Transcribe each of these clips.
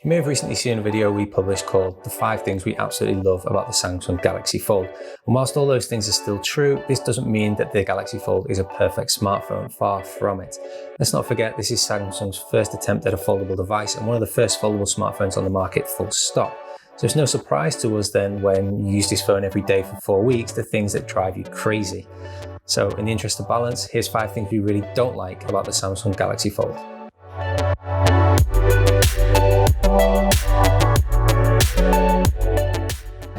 You may have recently seen a video we published called The 5 Things We Absolutely Love About the Samsung Galaxy Fold. And whilst all those things are still true, this doesn't mean that the Galaxy Fold is a perfect smartphone, far from it. Let's not forget this is Samsung's first attempt at a foldable device and one of the first foldable smartphones on the market, full stop. So it's no surprise to us then when you use this phone every day for 4 weeks, the things that drive you crazy. So in the interest of balance, here's 5 things we really don't like about the Samsung Galaxy Fold.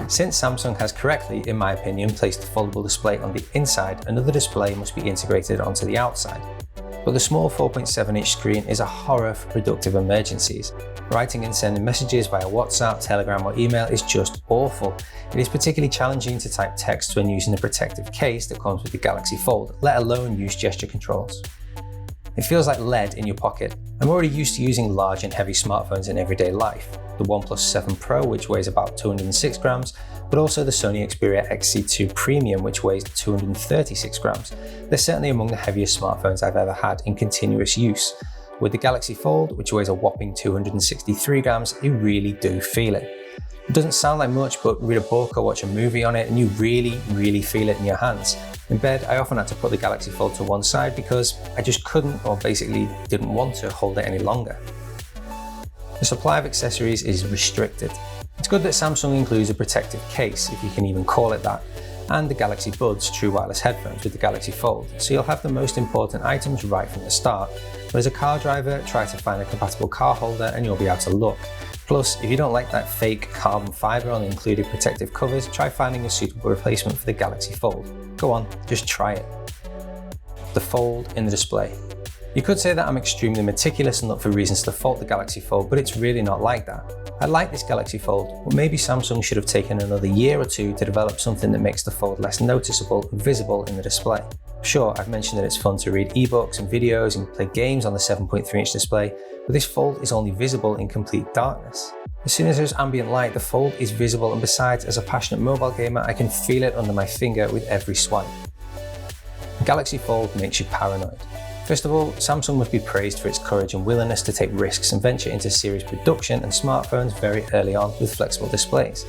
Since Samsung has correctly, in my opinion, placed the foldable display on the inside, another display must be integrated onto the outside. But the small 4.7-inch screen is a horror for productive emergencies. Writing and sending messages via WhatsApp, Telegram or email is just awful. It is particularly challenging to type text when using the protective case that comes with the Galaxy Fold, let alone use gesture controls. It feels like lead in your pocket. I'm already used to using large and heavy smartphones in everyday life. The OnePlus 7 Pro, which weighs about 206 grams, but also the Sony Xperia XC2 Premium, which weighs 236 grams. They're certainly among the heaviest smartphones I've ever had in continuous use. With the Galaxy Fold, which weighs a whopping 263 grams, you really do feel it. It doesn't sound like much, but read a book or watch a movie on it and you really feel it in your hands. In bed, I often had to put the Galaxy Fold to one side because I just couldn't, or basically didn't want to, hold it any longer. The supply of accessories is restricted. It's good that Samsung includes a protective case, if you can even call it that, and the Galaxy Buds true wireless headphones with the Galaxy Fold, so you'll have the most important items right from the start. But as a car driver, try to find a compatible car holder and you'll be out of luck. Plus, if you don't like that fake carbon fibre on the included protective covers, try finding a suitable replacement for the Galaxy Fold. Go on, just try it. The fold in the display. You could say that I'm extremely meticulous and look for reasons to fault the Galaxy Fold, but it's really not like that. I like this Galaxy Fold, but maybe Samsung should have taken another year or two to develop something that makes the Fold less noticeable and visible in the display. Sure, I've mentioned that it's fun to read ebooks and videos and play games on the 7.3-inch display, but this Fold is only visible in complete darkness. As soon as there's ambient light, the Fold is visible, and besides, as a passionate mobile gamer, I can feel it under my finger with every swipe. The Galaxy Fold makes you paranoid. First of all, Samsung must be praised for its courage and willingness to take risks and venture into series production and smartphones very early on with flexible displays.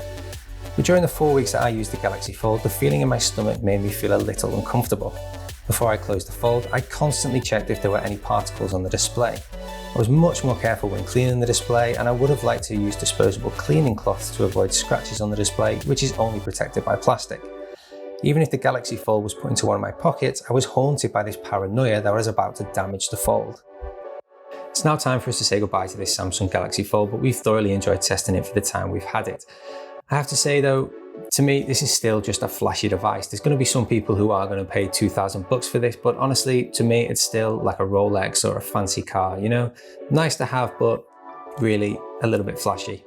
But during the 4 weeks that I used the Galaxy Fold, the feeling in my stomach made me feel a little uncomfortable. Before I closed the Fold, I constantly checked if there were any particles on the display. I was much more careful when cleaning the display, and I would have liked to use disposable cleaning cloths to avoid scratches on the display, which is only protected by plastic. Even if the Galaxy Fold was put into one of my pockets, I was haunted by this paranoia that I was about to damage the Fold. It's now time for us to say goodbye to this Samsung Galaxy Fold, but we've thoroughly enjoyed testing it for the time we've had it. I have to say though, to me, this is still just a flashy device. There's going to be some people who are going to pay $2,000 for this, but honestly, to me, it's still like a Rolex or a fancy car, you know? Nice to have, but really a little bit flashy.